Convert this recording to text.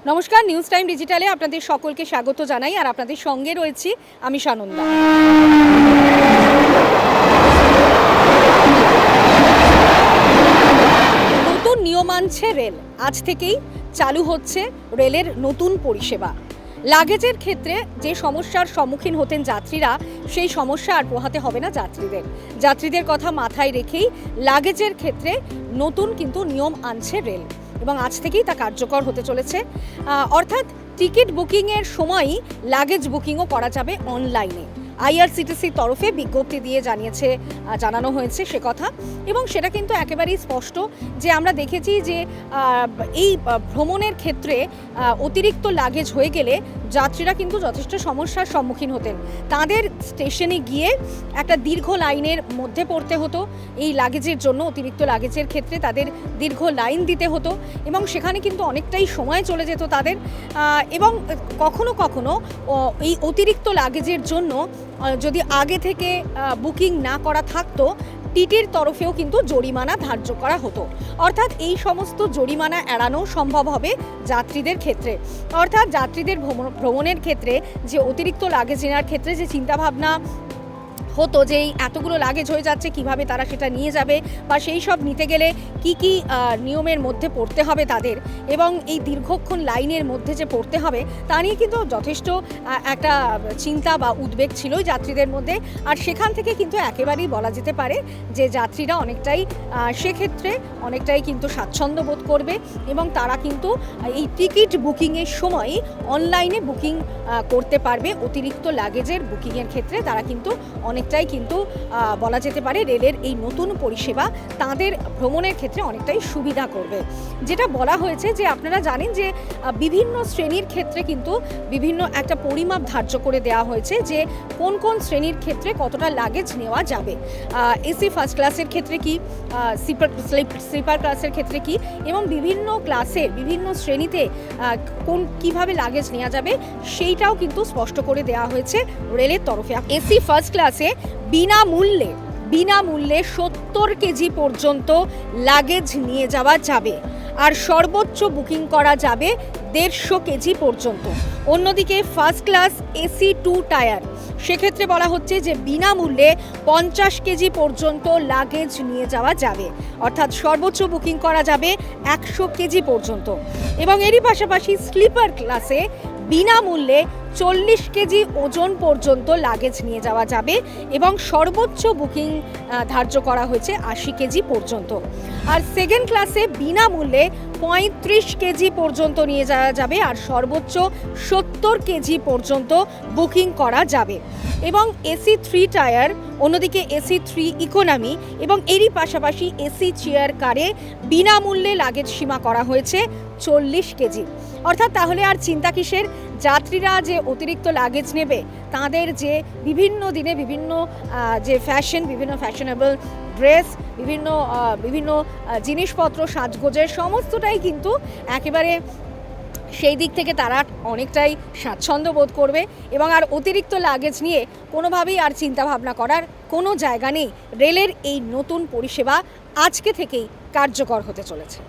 নমস্কার, news time ডিজিটালে আপনাদের সকলকে স্বাগত জানাই। আর আপনাদের সঙ্গে রয়েছি আমি সানন্দা। নতুন নিয়ম আনছে রেল। আজ থেকেই চালু হচ্ছে রেলের নতুন পরিষেবা। লাগেজের ক্ষেত্রে যে সমস্যার সম্মুখীন হতেন যাত্রীরা, সেই সমস্যা আর পোহাতে হবে না যাত্রীদের কথা মাথায় রেখেই লাগেজের ক্ষেত্রে নতুন কিন্তু নিয়ম আনছে রেল এবং আজ থেকেই তা কার্যকর হতে চলেছে। অর্থাৎ টিকিট বুকিংয়ের সময়ই লাগেজ বুকিংও করা যাবে অনলাইনে। আইআরসিটিসির তরফে বিজ্ঞপ্তি দিয়ে জানানো হয়েছে সে কথা, এবং সেটা কিন্তু একেবারেই স্পষ্ট যে আমরা দেখেছি যে এই ভ্রমণের ক্ষেত্রে অতিরিক্ত লাগেজ হয়ে গেলে যাত্রীরা কিন্তু যথেষ্ট সমস্যার সম্মুখীন হতেন। তাদের স্টেশনে গিয়ে একটা দীর্ঘ লাইনের মধ্যে পড়তে হতো এই লাগেজের জন্য। অতিরিক্ত লাগেজের ক্ষেত্রে তাদের দীর্ঘ লাইন দিতে হতো এবং সেখানে কিন্তু অনেকটাই সময় চলে যেত তাদের। এবং কখনো কখনো এই অতিরিক্ত লাগেজের জন্য যদি আগে থেকে বুকিং না করা থাকতো, টিটির তরফেও কিন্তু জরিমানা ধার্য করা হতো। অর্থাৎ এই সমস্ত জরিমানা এড়ানো সম্ভব হবে যাত্রীদের ক্ষেত্রে। অর্থাৎ যাত্রীদের ভ্রমণের ক্ষেত্রে যে অতিরিক্ত লাগেজ নেওয়ার ক্ষেত্রে যে চিন্তাভাবনা হতো যে এই এতগুলো লাগেজ হয়ে যাচ্ছে, কিভাবে তারা সেটা নিয়ে যাবে বা সেই সব নিতে গেলে কি কি নিয়মের মধ্যে পড়তে হবে তাদের, এবং এই দীর্ঘক্ষণ লাইনের মধ্যে যে পড়তে হবে তা নিয়ে কিন্তু যথেষ্ট একটা চিন্তা বা উদ্বেগ ছিলই যাত্রীদের মধ্যে। আর সেখান থেকে কিন্তু একেবারেই বলা যেতে পারে যে যাত্রীরা অনেকটাই সেক্ষেত্রে অনেকটাই কিন্তু স্বাচ্ছন্দ্য বোধ করবে এবং তারা কিন্তু এই টিকিট বুকিংয়ের সময় অনলাইনে বুকিং করতে পারবে। অতিরিক্ত লাগেজের বুকিংয়ের ক্ষেত্রে তারা কিন্তু অনেকটাই কিন্তু বলা যেতে পারে রেলের এই নতুন পরিষেবা তাদের ভ্রমণের ক্ষেত্রে অনেকটাই সুবিধা করবে। যেটা বলা হয়েছে যে আপনারা জানেন যে বিভিন্ন শ্রেণীর ক্ষেত্রে কিন্তু বিভিন্ন একটা পরিমাপ ধার্য করে দেওয়া হয়েছে যে কোন কোন শ্রেণীর ক্ষেত্রে কতটা লাগেজ নেওয়া যাবে। এসি ফার্স্ট ক্লাসের ক্ষেত্রে কি, স্লিপার ক্লাসের ক্ষেত্রে কি, এবং বিভিন্ন ক্লাসের বিভিন্ন শ্রেণীতে কিভাবে লাগেজ নেওয়া যাবে সেইটাও কিন্তু স্পষ্ট করে দেওয়া হয়েছে রেলের তরফে। এসি ফার্স্ট ক্লাসে বিনামূল্যে 70 কেজি পর্যন্ত লাগেজ নিয়ে যাওয়া যাবে, আর সর্বোচ্চ বুকিং করা যাবে 150 কেজি পর্যন্ত। অন্যদিকে ফার্স্ট ক্লাস এসি 2 টায়ার, সেক্ষেত্রে বলা হচ্ছে যে বিনামূল্যে 50 কেজি পর্যন্ত লাগেজ নিয়ে যাওয়া যাবে, অর্থাৎ সর্বোচ্চ বুকিং করা যাবে 100 কেজি পর্যন্ত। এবং এরই পাশাপাশি স্লিপার ক্লাসে বিনামূল্যে 40 কেজি ওজন পর্যন্ত লাগেজ নিয়ে যাওয়া যাবে এবং সর্বোচ্চ বুকিং ধার্য করা হয়েছে 80 কেজি পর্যন্ত। আর সেকেন্ড ক্লাসে বিনামূল্যে 35 কেজি পর্যন্ত নিয়ে যাওয়া যাবে আর সর্বোচ্চ 70 কেজি পর্যন্ত বুকিং করা যাবে। এবং এসি 3 টায়ার, অন্যদিকে এসি 3 ইকোনমি এবং এরই পাশাপাশি এসি চেয়ার কারে বিনামূল্যে লাগেজ সীমা করা হয়েছে 40 কেজি। অর্থাৎ তাহলে আর চিন্তা কিসের? যাত্রীরা যে অতিরিক্ত লাগেজ নেবে, তাদের যে বিভিন্ন দিনে বিভিন্ন যে বিভিন্ন ফ্যাশনেবল ড্রেস, বিভিন্ন জিনিসপত্র সাজগোজের সমস্তটাই কিন্তু একেবারে সেই দিক থেকে তারা অনেকটাই স্বাচ্ছন্দ্য বোধ করবে এবং আর অতিরিক্ত লাগেজ নিয়ে কোনোভাবেই আর চিন্তাভাবনা করার কোনো জায়গা নেই। রেলের এই নতুন পরিষেবা আজকে থেকেই কার্যকর হতে চলেছে।